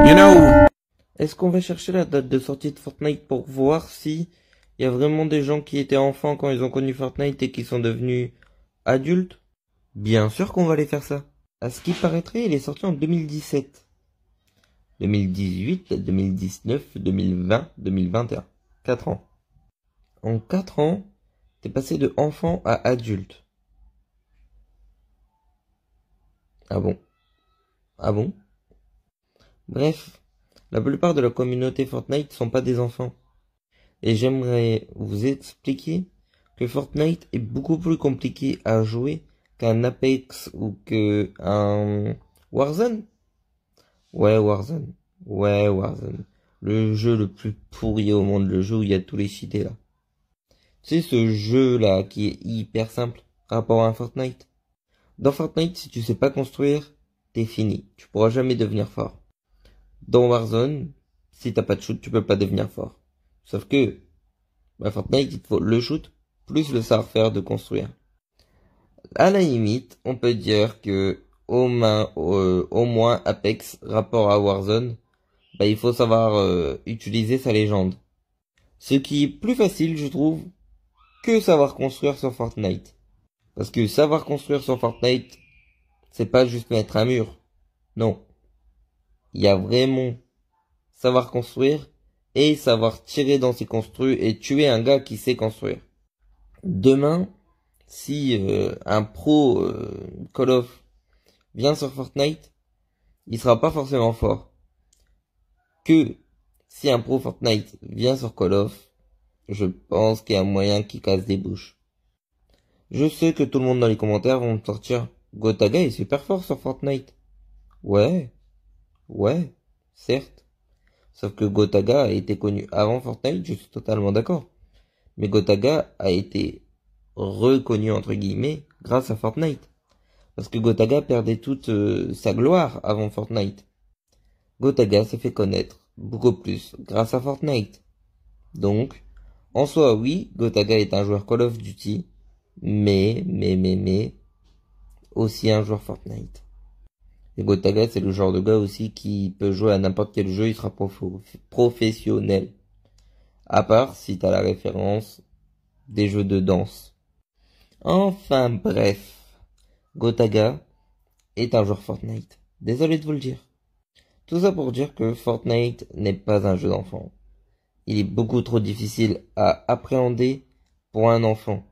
Est-ce qu'on va chercher la date de sortie de Fortnite pour voir si il y a vraiment des gens qui étaient enfants quand ils ont connu Fortnite et qui sont devenus adultes? Bien sûr qu'on va aller faire ça. À ce qui paraîtrait, il est sorti en 2017. 2018, 2019, 2020, 2021. 4 ans. En 4 ans, t'es passé de enfant à adulte. Ah bon? Ah bon? Bref, la plupart de la communauté Fortnite sont pas des enfants. Et j'aimerais vous expliquer que Fortnite est beaucoup plus compliqué à jouer qu'un Apex ou qu'un Warzone. Ouais, Warzone. Ouais, Warzone. Le jeu le plus pourri au monde, le jeu où il y a tous les cheatés là. Tu sais, ce jeu là qui est hyper simple, rapport à un Fortnite. Dans Fortnite, si tu sais pas construire, t'es fini. Tu pourras jamais devenir fort. Dans Warzone, si t'as pas de shoot, tu peux pas devenir fort. Sauf que, Fortnite, il te faut le shoot, plus le savoir-faire de construire. À la limite, on peut dire que, au moins Apex, rapport à Warzone, il faut savoir utiliser sa légende. Ce qui est plus facile, je trouve, que savoir construire sur Fortnite. Parce que savoir construire sur Fortnite, c'est pas juste mettre un mur. Non. Il y a vraiment savoir construire et savoir tirer dans ses construits et tuer un gars qui sait construire. Demain, si un pro Call of vient sur Fortnite, il sera pas forcément fort. Que si un pro Fortnite vient sur Call of, je pense qu'il y a moyen qu'il casse des bouches. Je sais que tout le monde dans les commentaires vont me sortir Gotaga est super fort sur Fortnite. Ouais, certes. Sauf que Gotaga a été connu avant Fortnite, je suis totalement d'accord. Mais Gotaga a été reconnu entre guillemets grâce à Fortnite. Parce que Gotaga perdait toute sa gloire avant Fortnite. Gotaga s'est fait connaître beaucoup plus grâce à Fortnite. Donc, en soi oui, Gotaga est un joueur Call of Duty, mais, aussi un joueur Fortnite. Et Gotaga, c'est le genre de gars aussi qui peut jouer à n'importe quel jeu, il sera professionnel. À part si t'as la référence des jeux de danse. Enfin bref, Gotaga est un joueur Fortnite. Désolé de vous le dire. Tout ça pour dire que Fortnite n'est pas un jeu d'enfant. Il est beaucoup trop difficile à appréhender pour un enfant.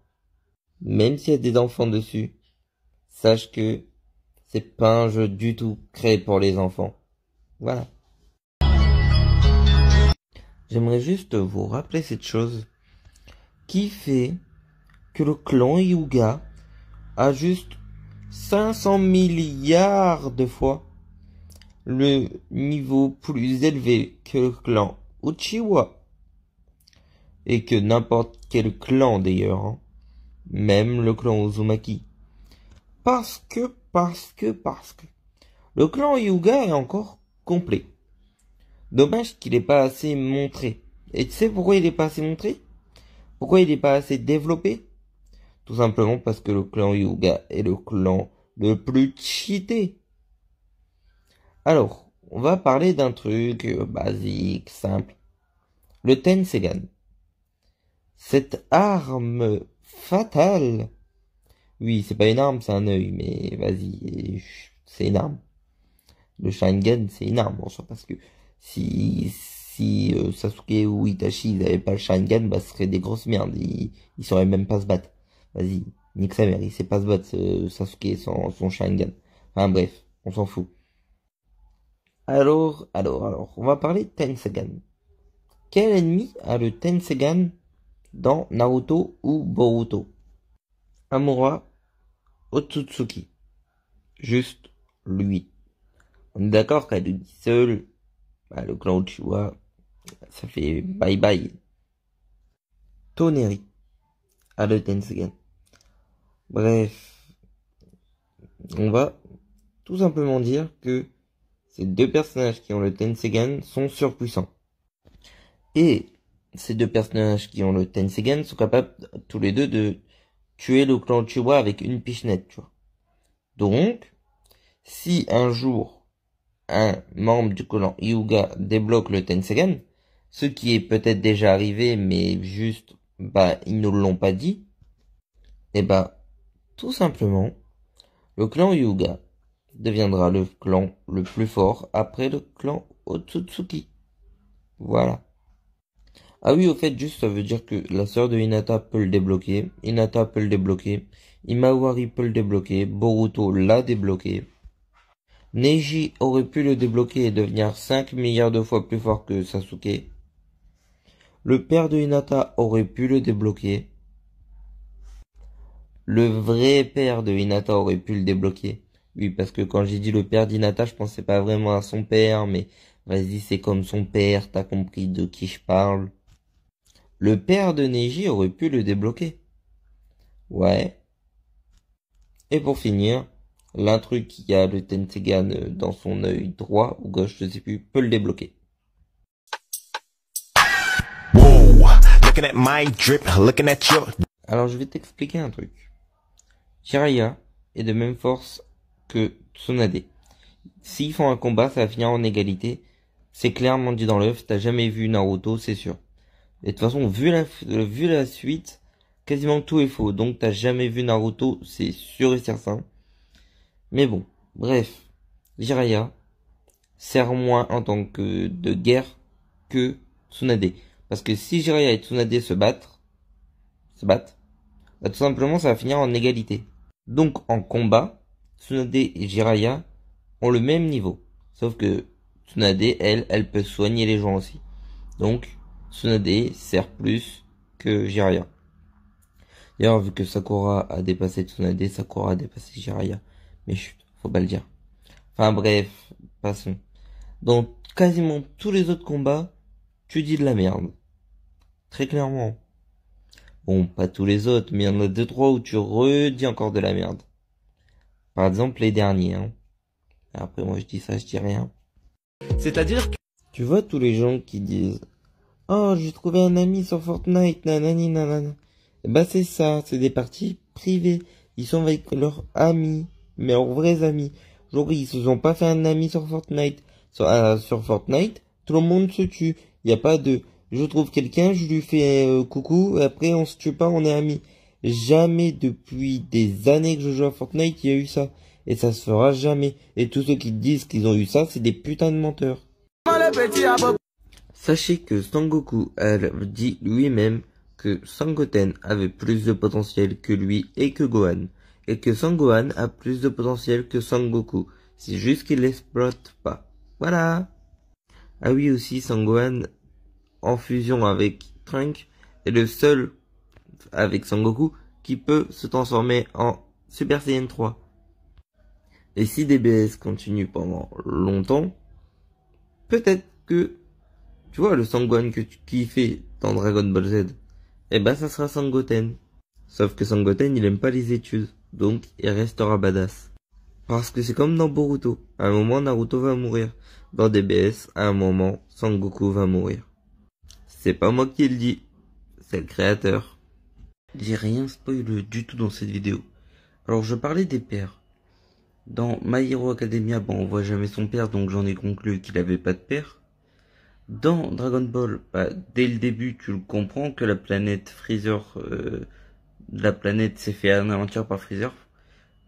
Même s'il y a des enfants dessus, sache que c'est pas un jeu du tout créé pour les enfants. Voilà. J'aimerais juste vous rappeler cette chose qui fait que le clan Hyuga a juste 500 milliards de fois le niveau plus élevé que le clan Uchiwa. Et que n'importe quel clan d'ailleurs, hein. Même le clan Uzumaki. Parce que le clan Hyuga est encore complet. Dommage qu'il n'est pas assez montré. Et tu sais pourquoi il n'est pas assez montré? Pourquoi il n'est pas assez développé? Tout simplement parce que le clan Hyuga est le clan le plus cheaté. Alors, on va parler d'un truc basique, simple. Le Tensegan. Cette arme fatale. Oui, c'est pas une arme, c'est un œil, mais vas-y, c'est une arme. Le Sharingan, c'est une arme en soi, parce que si Sasuke ou Itachi ils avaient pas le Sharingan, ce serait des grosses merdes, ils sauraient même pas se battre. Vas-y, nique sa mère, il sait pas se battre Sasuke sans son Sharingan. Enfin bref, on s'en fout. Alors, on va parler de Tensegan. Quel ennemi a le Tensegan dans Naruto ou Boruto? Amura Otsutsuki. Juste lui. On est d'accord qu'à lui seul, le clan Uchiwa, ça fait bye bye. Toneri a le Tensegan. Bref, on va tout simplement dire que ces deux personnages qui ont le Tensegan sont surpuissants. Et ces deux personnages qui ont le Tensegan sont capables tous les deux de tuer le clan Uchiwa avec une pichenette, tu vois. Donc, si un jour un membre du clan Hyuga débloque le Tensegan, ce qui est peut-être déjà arrivé, mais juste, ils ne l'ont pas dit, et tout simplement, le clan Hyuga deviendra le clan le plus fort après le clan Otsutsuki. Voilà. Ah oui, au fait, juste, ça veut dire que la sœur de Hinata peut le débloquer, Hinata peut le débloquer, Imawari peut le débloquer, Boruto l'a débloqué. Neji aurait pu le débloquer et devenir 5 milliards de fois plus fort que Sasuke. Le père de Hinata aurait pu le débloquer. Le vrai père de Hinata aurait pu le débloquer. Oui, parce que quand j'ai dit le père d'Hinata, je pensais pas vraiment à son père, mais vas-y, c'est comme son père, t'as compris de qui je parle. Le père de Neji aurait pu le débloquer. Ouais. Et pour finir, l'intrus qui a le Tensegan dans son œil droit ou gauche, je sais plus, peut le débloquer. Alors je vais t'expliquer un truc. Jiraiya est de même force que Tsunade. S'ils font un combat, ça va finir en égalité. C'est clairement dit dans l'œuf, t'as jamais vu Naruto, c'est sûr. Et de toute façon, vu la suite, quasiment tout est faux. Donc t'as jamais vu Naruto, c'est sûr et certain. Mais bon, bref, Jiraiya sert moins en tant que de guerre que Tsunade. Parce que si Jiraiya et Tsunade se battent, tout simplement ça va finir en égalité. Donc en combat, Tsunade et Jiraiya ont le même niveau. Sauf que Tsunade, elle peut soigner les gens aussi. Donc Tsunade sert plus que Jiraiya. D'ailleurs, vu que Sakura a dépassé Tsunade, Sakura a dépassé Jiraiya. Mais chut, faut pas le dire. Enfin bref, passons. Dans quasiment tous les autres combats, tu dis de la merde. Très clairement. Bon, pas tous les autres, mais il y en a 2-3 où tu redis encore de la merde. Par exemple, les derniers, hein. Après, moi, je dis ça, je dis rien. C'est-à-dire que... Tu vois tous les gens qui disent « Oh, j'ai trouvé un ami sur Fortnite, nanani, nanana. » C'est ça, c'est des parties privées. Ils sont avec leurs amis, mais leurs vrais amis. Genre, ils se sont pas fait un ami sur Fortnite. Sur Fortnite, tout le monde se tue. Y a pas de... Je trouve quelqu'un, je lui fais coucou, et après on se tue pas, on est amis. Jamais depuis des années que je joue à Fortnite, il y a eu ça. Et ça se fera jamais. Et tous ceux qui disent qu'ils ont eu ça, c'est des putains de menteurs. Sachez que Sangoku a dit lui-même que Sangoten avait plus de potentiel que lui et que Gohan. Et que Sangohan a plus de potentiel que Sangoku. C'est juste qu'il l'exploite pas. Voilà. Ah oui aussi, Sangohan en fusion avec Trunk est le seul avec Sangoku qui peut se transformer en Super Saiyan 3. Et si DBS continue pendant longtemps, peut-être que, tu vois, le Sangohan que tu kiffais dans Dragon Ball Z, ça sera Sangoten. Sauf que Sangoten, il aime pas les études, donc il restera badass. Parce que c'est comme dans Boruto, à un moment Naruto va mourir. Dans DBS, à un moment, Sangoku va mourir. C'est pas moi qui le dis, c'est le créateur. J'ai rien spoilé du tout dans cette vidéo. Alors je parlais des pères. Dans My Hero Academia, on voit jamais son père, donc j'en ai conclu qu'il avait pas de père. Dans Dragon Ball, dès le début, tu le comprends que la planète Freezer, la planète s'est fait anéantir par Freezer.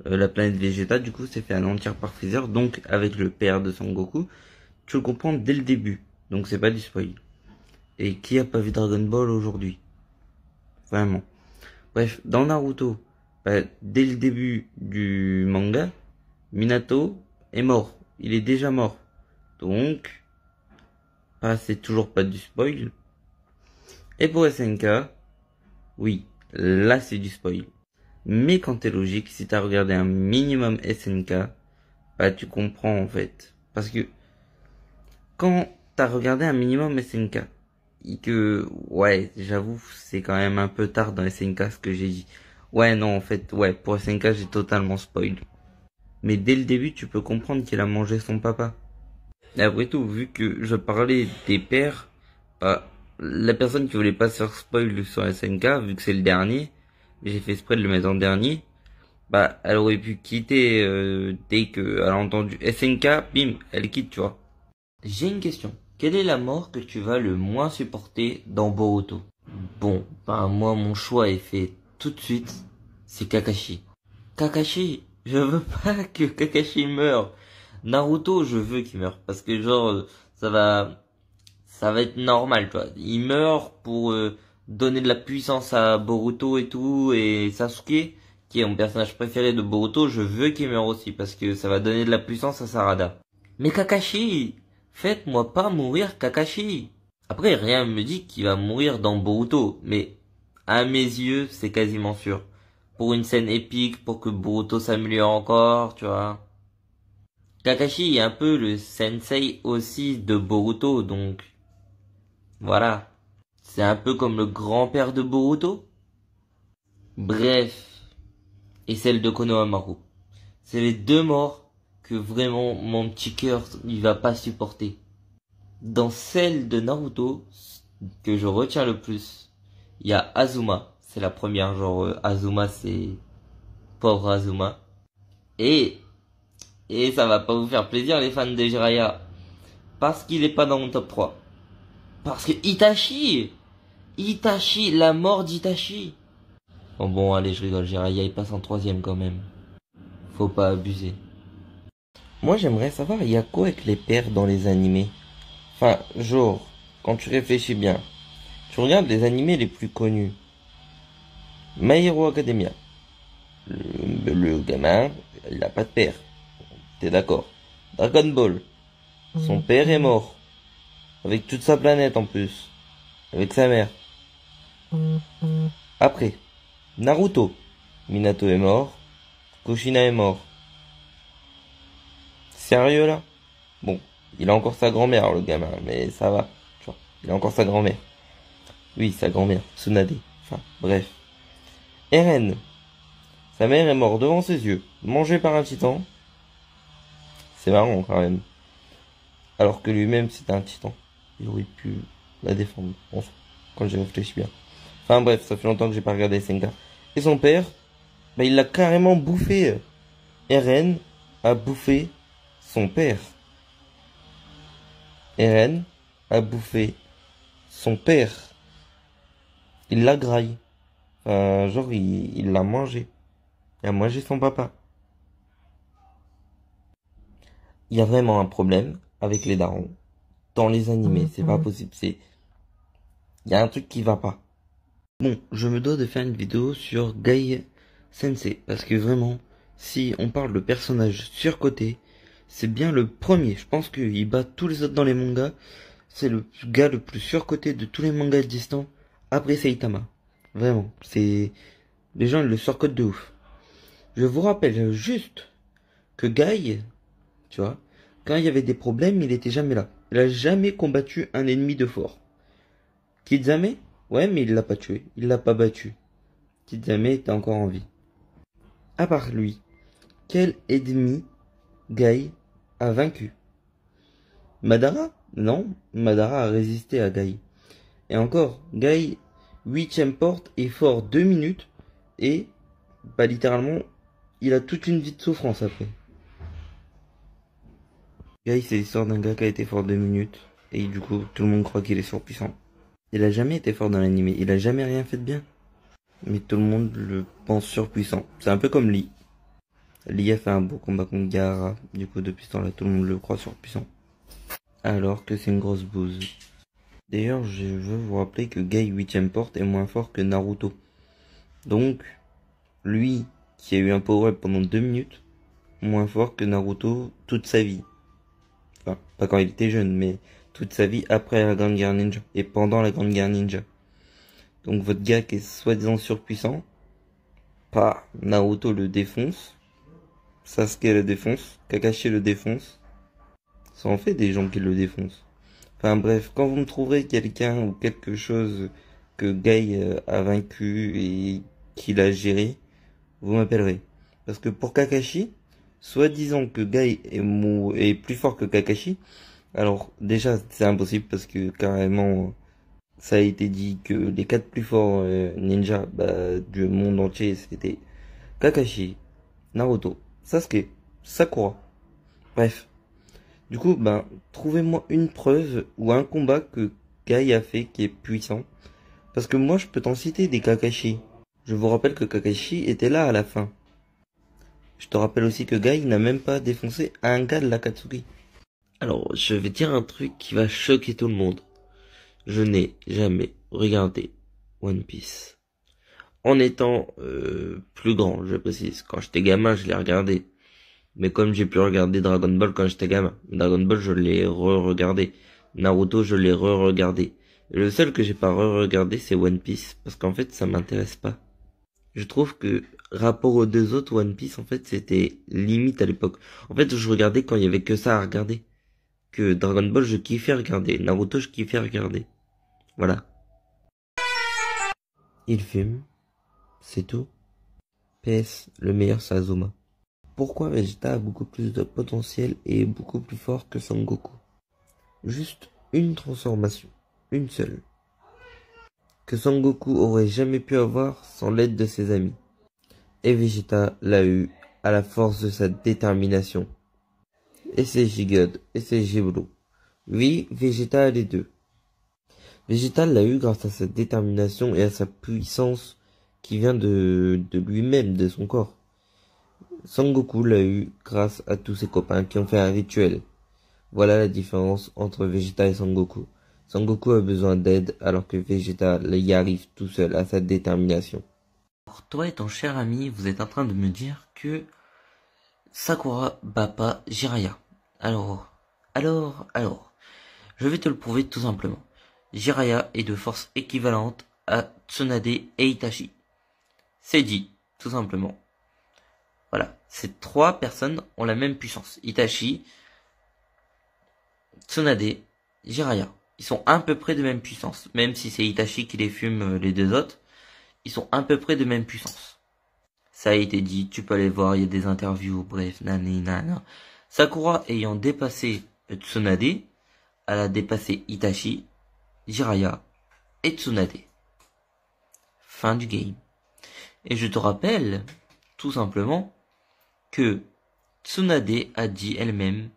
La planète Vegeta, du coup, s'est fait anéantir par Freezer, donc avec le père de Son Goku. Tu le comprends dès le début, donc c'est pas du spoil. Et qui a pas vu Dragon Ball aujourd'hui? Vraiment. Bref, dans Naruto, dès le début du manga, Minato est mort. Il est déjà mort. Donc, c'est toujours pas du spoil. Et pour SNK, oui, là c'est du spoil. Mais quand t'es logique, si t'as regardé un minimum SNK, tu comprends en fait. Parce que, quand t'as regardé un minimum SNK, et que, ouais, j'avoue, c'est quand même un peu tard dans SNK ce que j'ai dit. Ouais, non, en fait, ouais, pour SNK, j'ai totalement spoil. Mais dès le début, tu peux comprendre qu'il a mangé son papa. Et après tout, vu que je parlais des pères, la personne qui voulait pas se faire spoil sur SNK, vu que c'est le dernier, j'ai fait exprès de le mettre en dernier, Bah, elle aurait pu quitter dès qu'elle a entendu SNK, bim, elle quitte, tu vois. J'ai une question. Quelle est la mort que tu vas le moins supporter dans Boruto? Bon, ben moi mon choix est fait tout de suite, c'est Kakashi. Kakashi, je veux pas que Kakashi meure. Naruto, je veux qu'il meure parce que genre ça va être normal, tu vois. Il meurt pour donner de la puissance à Boruto et tout et Sasuke, qui est mon personnage préféré de Boruto, je veux qu'il meure aussi parce que ça va donner de la puissance à Sarada. Mais Kakashi, faites-moi pas mourir Kakashi. Après, rien me dit qu'il va mourir dans Boruto, mais à mes yeux, c'est quasiment sûr. Pour une scène épique, pour que Boruto s'améliore encore, tu vois. Kakashi est un peu le sensei aussi de Boruto, donc voilà. C'est un peu comme le grand-père de Boruto. Bref, et celle de Konohamaru. C'est les deux morts que vraiment mon petit cœur il va pas supporter. Dans celle de Naruto, que je retiens le plus, il y a Azuma. C'est la première, genre Azuma, c'est pauvre Azuma. Et ça va pas vous faire plaisir les fans de Jiraiya, parce qu'il est pas dans mon top 3. Parce que Itachi, la mort d'Itachi. Bon, allez, je rigole, Jiraiya il passe en troisième quand même. Faut pas abuser. Moi j'aimerais savoir, il y a quoi avec les pères dans les animés? Enfin, genre, quand tu réfléchis bien, tu regardes les animés les plus connus. My Hero Academia. Le gamin, il a pas de père. T'es d'accord? Dragon Ball. Son père est mort. Avec toute sa planète en plus. Avec sa mère. Après, Naruto. Minato est mort. Kushina est mort. Sérieux là? Bon, il a encore sa grand-mère le gamin, mais ça va. Tu vois, il a encore sa grand-mère. Oui, sa grand-mère, Tsunade. Enfin, bref. Eren. Sa mère est morte devant ses yeux, mangée par un titan. C'est marrant quand même. Alors que lui-même c'était un titan. Il aurait pu la défendre, quand j'y réfléchis bien. Enfin bref, ça fait longtemps que j'ai pas regardé Senka. Et son père, bah, il l'a carrément bouffé. Eren a bouffé son père. Eren a bouffé son père. Il l'a graille. Enfin, genre, il l'a mangé. Il a mangé son papa. Il y a vraiment un problème avec les darons. Dans les animés, c'est pas possible. Il y a un truc qui va pas. Bon, je me dois de faire une vidéo sur Gai Sensei. Parce que vraiment, si on parle de personnage surcoté, c'est bien le premier. Je pense qu'il bat tous les autres dans les mangas. C'est le gars le plus surcoté de tous les mangas existants. Après Saitama. Vraiment, c'est... Les gens ils le surcotent de ouf. Je vous rappelle juste que Guy, tu vois, quand il y avait des problèmes, il était jamais là. Il a jamais combattu un ennemi de fort. Kizame, ouais, mais il l'a pas tué, il l'a pas battu. Kizame était encore en vie. À part lui, quel ennemi Guy a vaincu? Madara? Non, Madara a résisté à Guy. Et encore, Guy, 8ème porte, est fort 2 minutes, et, bah littéralement, il a toute une vie de souffrance après. Guy, c'est l'histoire d'un gars qui a été fort 2 minutes, et du coup, tout le monde croit qu'il est surpuissant. Il a jamais été fort dans l'anime, il a jamais rien fait de bien. Mais tout le monde le pense surpuissant. C'est un peu comme Lee. Lee a fait un beau combat contre Gaara, du coup, depuis ce temps-là, tout le monde le croit surpuissant. Alors que c'est une grosse bouse. D'ailleurs, je veux vous rappeler que Guy 8ème porte est moins fort que Naruto. Donc, lui, qui a eu un power-up pendant 2 minutes, moins fort que Naruto toute sa vie. Enfin, pas quand il était jeune, mais toute sa vie après la Grande Guerre Ninja et pendant la Grande Guerre Ninja. Donc votre gars qui est soi-disant surpuissant, pas Naruto le défonce, Sasuke le défonce, Kakashi le défonce. Ça en fait des gens qui le défoncent. Enfin bref, quand vous me trouverez quelqu'un ou quelque chose que Guy a vaincu et qu'il a géré, vous m'appellerez. Parce que pour Kakashi, soi-disant que Guy est plus fort que Kakashi, alors déjà c'est impossible parce que carrément ça a été dit que les 4 plus forts ninjas du monde entier c'était Kakashi, Naruto, Sasuke, Sakura. Bref. Du coup, trouvez-moi une preuve ou un combat que Guy a fait qui est puissant. Parce que moi, je peux t'en citer des Kakashi. Je vous rappelle que Kakashi était là à la fin. Je te rappelle aussi que Guy n'a même pas défoncé un gars de l'Akatsuki. Alors, je vais dire un truc qui va choquer tout le monde. Je n'ai jamais regardé One Piece. En étant plus grand, je précise. Quand j'étais gamin, je l'ai regardé. Mais comme j'ai pu regarder Dragon Ball quand j'étais gamin. Dragon Ball, je l'ai re-regardé. Naruto, je l'ai re-regardé. Le seul que j'ai pas re-regardé, c'est One Piece. Parce qu'en fait, ça m'intéresse pas. Je trouve que, rapport aux deux autres, One Piece, en fait, c'était limite à l'époque. En fait, je regardais quand il y avait que ça à regarder. Que Dragon Ball, je kiffais regarder. Naruto, je kiffais regarder. Voilà. Il fume. C'est tout. PS, le meilleur c'est Azuma. Pourquoi Vegeta a beaucoup plus de potentiel et est beaucoup plus fort que Sangoku? Juste une transformation. Une seule. Que Sangoku aurait jamais pu avoir sans l'aide de ses amis. Et Vegeta l'a eu à la force de sa détermination. Et c'est Gigod, et c'est Giblo. Oui, Vegeta a les deux. Vegeta l'a eu grâce à sa détermination et à sa puissance qui vient de lui-même, de son corps. Sangoku l'a eu grâce à tous ses copains qui ont fait un rituel. Voilà la différence entre Vegeta et Sangoku. Sangoku a besoin d'aide alors que Vegeta y arrive tout seul à sa détermination. Alors toi et ton cher ami, vous êtes en train de me dire que Sakura bat pas Jiraiya. Alors, je vais te le prouver tout simplement. Jiraiya est de force équivalente à Tsunade et Itachi. C'est dit, tout simplement. Voilà, ces trois personnes ont la même puissance. Itachi, Tsunade, Jiraiya. Ils sont à peu près de même puissance. Même si c'est Itachi qui les fume les deux autres, ils sont à peu près de même puissance. Ça a été dit, tu peux aller voir, il y a des interviews, bref, nanana. Sakura ayant dépassé Tsunade, elle a dépassé Itachi, Jiraiya et Tsunade. Fin du game. Et je te rappelle, tout simplement, que Tsunade a dit elle-même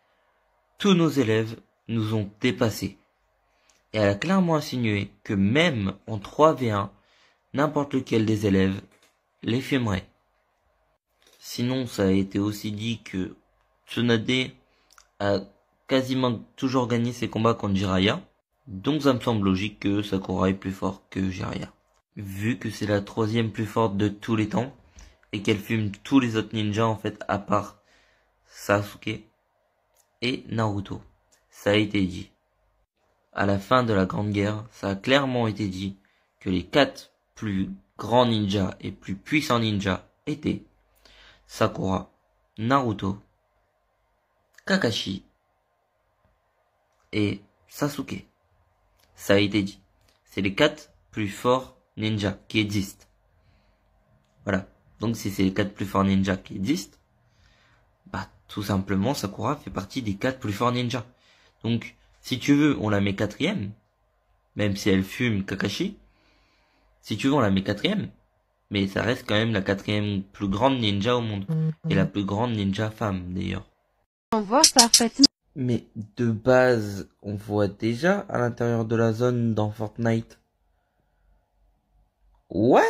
« Tous nos élèves nous ont dépassés ». Et elle a clairement insinué que même en 3v1, n'importe lequel des élèves les fumerait. Sinon, ça a été aussi dit que Tsunade a quasiment toujours gagné ses combats contre Jiraiya. Donc ça me semble logique que Sakura est plus fort que Jiraiya. Vu que c'est la troisième plus forte de tous les temps, et qu'elle fume tous les autres ninjas en fait, à part Sasuke et Naruto. Ça a été dit. À la fin de la Grande Guerre, ça a clairement été dit que les 4 plus grands ninjas et plus puissants ninjas étaient Sakura, Naruto, Kakashi et Sasuke. Ça a été dit. C'est les 4 plus forts ninjas qui existent. Voilà. Donc si c'est les 4 plus forts ninjas qui existent, tout simplement Sakura fait partie des 4 plus forts ninjas. Donc si tu veux, on la met 4ème, même si elle fume Kakashi. Si tu veux, on la met 4ème, mais ça reste quand même la 4ème plus grande ninja au monde. Et la plus grande ninja femme d'ailleurs. On voit parfaitement. Mais de base, on voit déjà à l'intérieur de la zone dans Fortnite. What?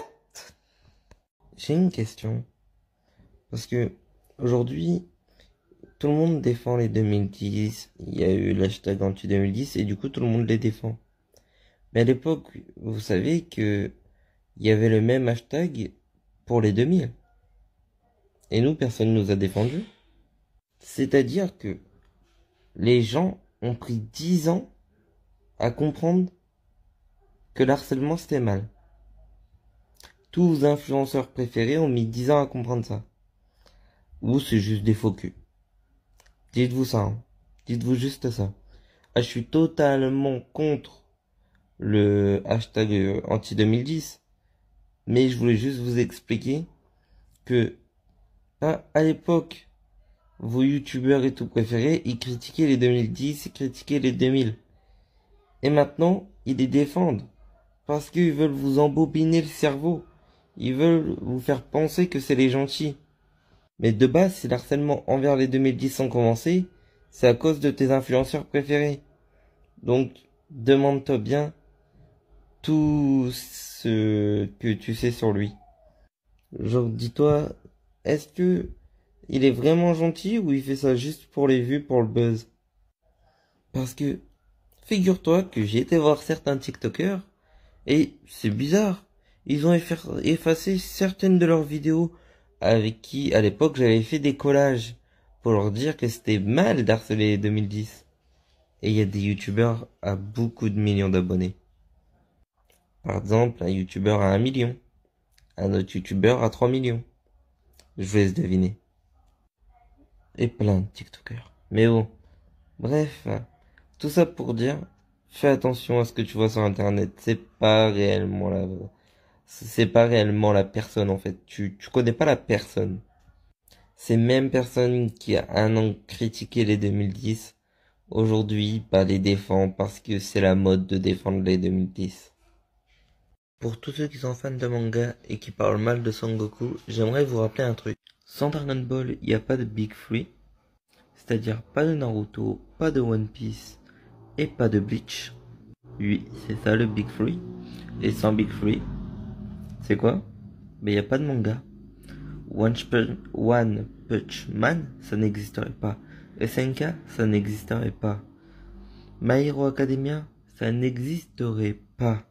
J'ai une question. Parce que aujourd'hui, tout le monde défend les 2010. Il y a eu l'hashtag anti-2010 et du coup tout le monde les défend. Mais à l'époque, vous savez que il y avait le même hashtag pour les 2000. Et nous, personne nous a défendus. C'est-à-dire que les gens ont pris 10 ans à comprendre que l'harcèlement c'était mal. Tous vos influenceurs préférés ont mis 10 ans à comprendre ça. Ou c'est juste des faux culs. Dites-vous ça, hein. Dites-vous juste ça. Ah, je suis totalement contre le hashtag anti-2010. Mais je voulais juste vous expliquer que à l'époque, vos youtubeurs et tout préférés, ils critiquaient les 2010, ils critiquaient les 2000. Et maintenant, ils les défendent. Parce qu'ils veulent vous embobiner le cerveau. Ils veulent vous faire penser que c'est les gentils. Mais de base, si l'harcèlement envers les 2010 ont commencé, c'est à cause de tes influenceurs préférés. Donc, demande-toi bien tout ce que tu sais sur lui. Genre, dis-toi, est-ce que il est vraiment gentil ou il fait ça juste pour les vues, pour le buzz? Parce que, figure-toi que j'ai été voir certains TikTokers, et c'est bizarre. Ils ont effacé certaines de leurs vidéos avec qui, à l'époque, j'avais fait des collages pour leur dire que c'était mal d'harceler les 2010. Et il y a des youtubeurs à beaucoup de millions d'abonnés. Par exemple, un youtubeur à 1 million. Un autre youtubeur à 3 millions. Je vous laisse deviner. Et plein de TikTokers. Mais bon. Bref. Tout ça pour dire, fais attention à ce que tu vois sur internet. C'est pas réellement la personne, en fait. Tu connais pas la personne. Ces mêmes personnes qui, a un an, critiquaient les 2010, aujourd'hui, les défend parce que c'est la mode de défendre les 2010. Pour tous ceux qui sont fans de manga et qui parlent mal de Son Goku, j'aimerais vous rappeler un truc. Sans Dragon Ball, il n'y a pas de Big Three. C'est-à-dire pas de Naruto, pas de One Piece et pas de Bleach. Oui, c'est ça le Big Three. Et sans Big Three, c'est quoi? Mais il n'y a pas de manga. One Punch Man, ça n'existerait pas. SNK, ça n'existerait pas. My Hero Academia, ça n'existerait pas.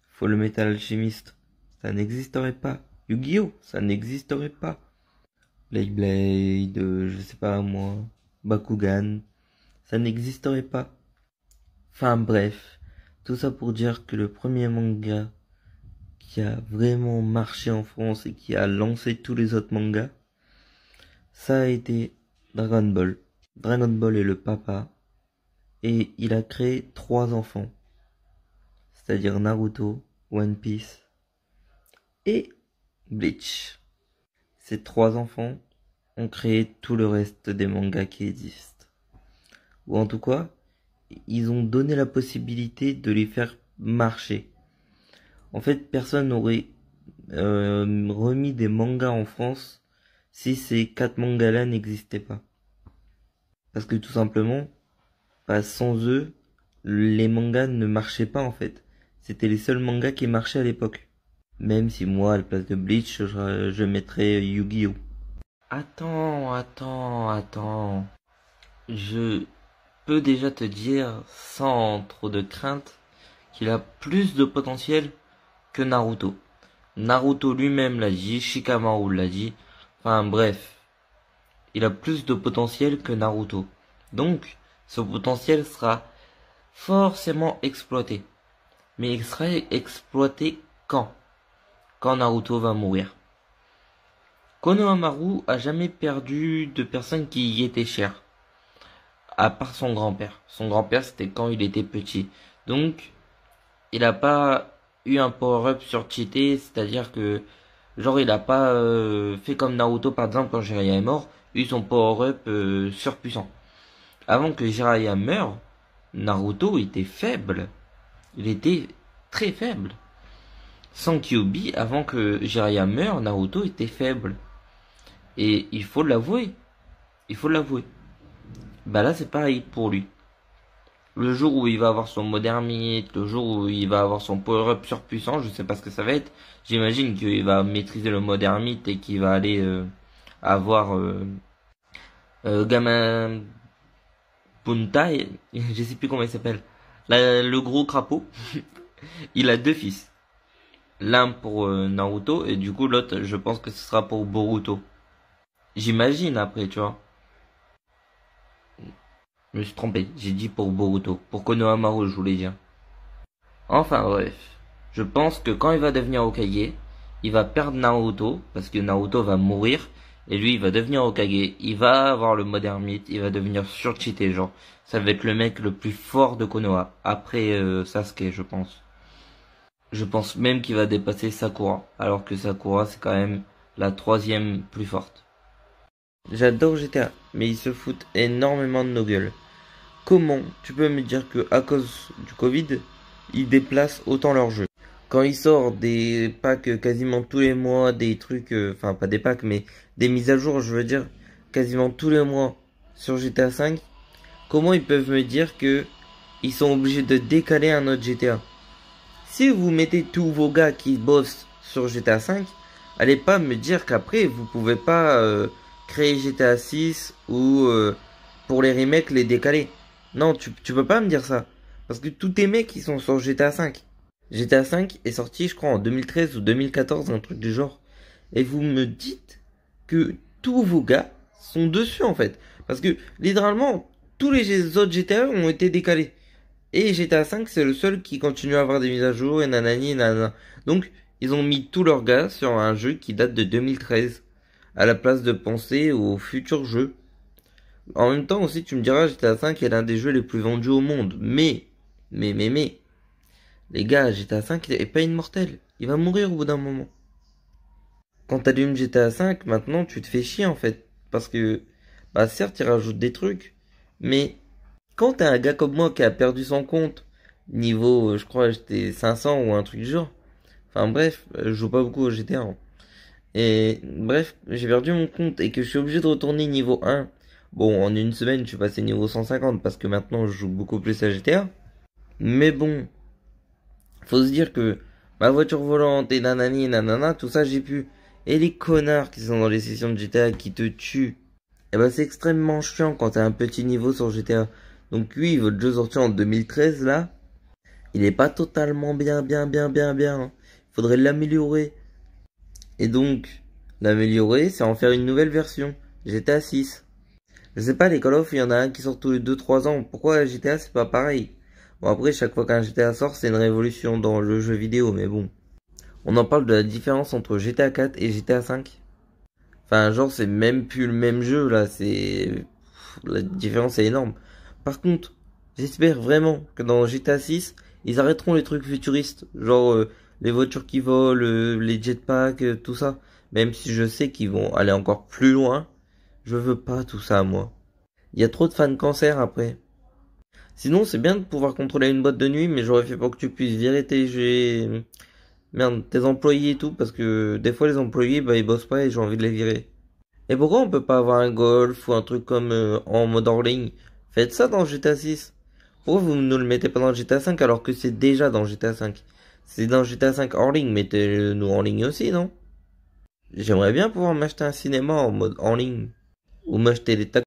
Full Metal Alchemist, ça n'existerait pas. Yu-Gi-Oh, ça n'existerait pas. Blade, je sais pas moi, Bakugan, ça n'existerait pas. Enfin bref, tout ça pour dire que le premier manga qui a vraiment marché en France et qui a lancé tous les autres mangas, ça a été Dragon Ball. Dragon Ball est le papa et il a créé 3 enfants, c'est-à-dire Naruto, One Piece et Bleach. Ces 3 enfants ont créé tout le reste des mangas qui existent. Ou en tout cas, ils ont donné la possibilité de les faire marcher. En fait, personne n'aurait remis des mangas en France si ces 4 mangas-là n'existaient pas. Parce que tout simplement, sans eux, les mangas ne marchaient pas en fait. C'était les seuls mangas qui marchaient à l'époque. Même si moi, à la place de Bleach, je mettrais Yu-Gi-Oh! Attends. Je peux déjà te dire, sans trop de crainte, qu'il a plus de potentiel que Naruto. Naruto lui-même l'a dit, Shikamaru l'a dit. Enfin bref, il a plus de potentiel que Naruto. Donc, ce potentiel sera forcément exploité. Mais il sera exploité quand? Quand Naruto va mourir. Konohamaru a jamais perdu de personnes qui y étaient chères. À part son grand-père. Son grand-père, c'était quand il était petit. Donc, il a pas eu un power-up surcheaté, c'est-à-dire que, genre, il a pas fait comme Naruto, par exemple, quand Jiraiya est mort, eu son power-up surpuissant. Avant que Jiraiya meure, Naruto était faible. Il était très faible. Sans Kyuubi, avant que Jiraiya meure, Naruto était faible. Et il faut l'avouer. Là, c'est pareil pour lui. Le jour où il va avoir son mode ermite, le jour où il va avoir son power-up surpuissant, je sais pas ce que ça va être. J'imagine qu'il va maîtriser le mode ermite et qu'il va aller avoir Gamin Puntai, je sais plus comment il s'appelle. Le gros crapaud. Il a 2 fils. L'un pour Naruto et du coup l'autre, je pense que ce sera pour Boruto. J'imagine après, tu vois. Je me suis trompé, j'ai dit pour Boruto. Pour Konohamaru, je voulais dire. Enfin bref. Je pense que quand il va devenir Hokage, il va perdre Naruto, parce que Naruto va mourir, et lui il va devenir Hokage, il va avoir le mode ermite, il va devenir surcheaté, genre. Ça va être le mec le plus fort de Konoha, après Sasuke, je pense. Je pense même qu'il va dépasser Sakura, alors que Sakura c'est quand même la 3e plus forte. J'adore GTA, mais ils se foutent énormément de nos gueules. Comment tu peux me dire que à cause du Covid, ils déplacent autant leur jeu? quand il sort des packs quasiment tous les mois, des trucs, enfin pas des packs, mais des mises à jour, je veux dire, quasiment tous les mois sur GTA V, comment ils peuvent me dire que ils sont obligés de décaler un autre GTA? Si vous mettez tous vos gars qui bossent sur GTA V, allez pas me dire qu'après vous pouvez pas créer GTA 6 ou pour les remakes les décaler. Non, tu peux pas me dire ça. Parce que tous tes mecs ils sont sur GTA V. GTA V est sorti je crois en 2013 ou 2014, un truc du genre. Et vous me dites que tous vos gars sont dessus en fait. Parce que littéralement tous les autres GTA ont été décalés. Et GTA V, c'est le seul qui continue à avoir des mises à jour et nanani et nanana. Donc, ils ont mis tous leurs gars sur un jeu qui date de 2013. À la place de penser aux futurs jeux. En même temps aussi, tu me diras, GTA V est l'un des jeux les plus vendus au monde. Mais. Les gars, GTA V est pas immortel. Il va mourir au bout d'un moment. Quand t'allumes GTA V, maintenant, tu te fais chier en fait. Parce que, bah certes, ils rajoutent des trucs. Mais quand t'es un gars comme moi qui a perdu son compte, niveau, je crois, j'étais 500 ou un truc du genre. Enfin bref, je joue pas beaucoup au GTA. Hein. Et bref, j'ai perdu mon compte et que je suis obligé de retourner niveau 1. Bon, en une semaine, je suis passé niveau 150 parce que maintenant, je joue beaucoup plus à GTA. Mais bon, faut se dire que ma voiture volante et nanani et nanana, tout ça, j'ai pu. Et les connards qui sont dans les sessions de GTA qui te tuent. Et ben c'est extrêmement chiant quand t'as un petit niveau sur GTA. Donc oui, votre jeu sorti en 2013 là, il est pas totalement bien. Hein. Faudrait l'améliorer. Et donc, l'améliorer, c'est en faire une nouvelle version. GTA 6. Je sais pas, les Call of, il y en a un qui sort tous les 2-3 ans. Pourquoi GTA c'est pas pareil? Bon après, chaque fois qu'un GTA sort, c'est une révolution dans le jeu vidéo, mais bon. On en parle de la différence entre GTA 4 et GTA 5. Enfin, genre, c'est même plus le même jeu, là, la différence est énorme. Par contre, j'espère vraiment que dans GTA 6, ils arrêteront les trucs futuristes, genre les voitures qui volent, les jetpacks, tout ça. Même si je sais qu'ils vont aller encore plus loin, je veux pas tout ça, moi. Il y a trop de fans cancer après. Sinon, c'est bien de pouvoir contrôler une boîte de nuit, mais j'aurais fait pour que tu puisses virer tes employés et tout, parce que des fois les employés, bah ils bossent pas et j'ai envie de les virer. Et pourquoi on peut pas avoir un golf ou un truc comme en mode hors ligne? Faites ça dans GTA 6. Pourquoi vous ne le mettez pas dans GTA 5 alors que c'est déjà dans GTA 5? C'est dans GTA 5 hors ligne, mettez-nous en ligne aussi, non? J'aimerais bien pouvoir m'acheter un cinéma en mode en ligne. Ou m'acheter des taxis.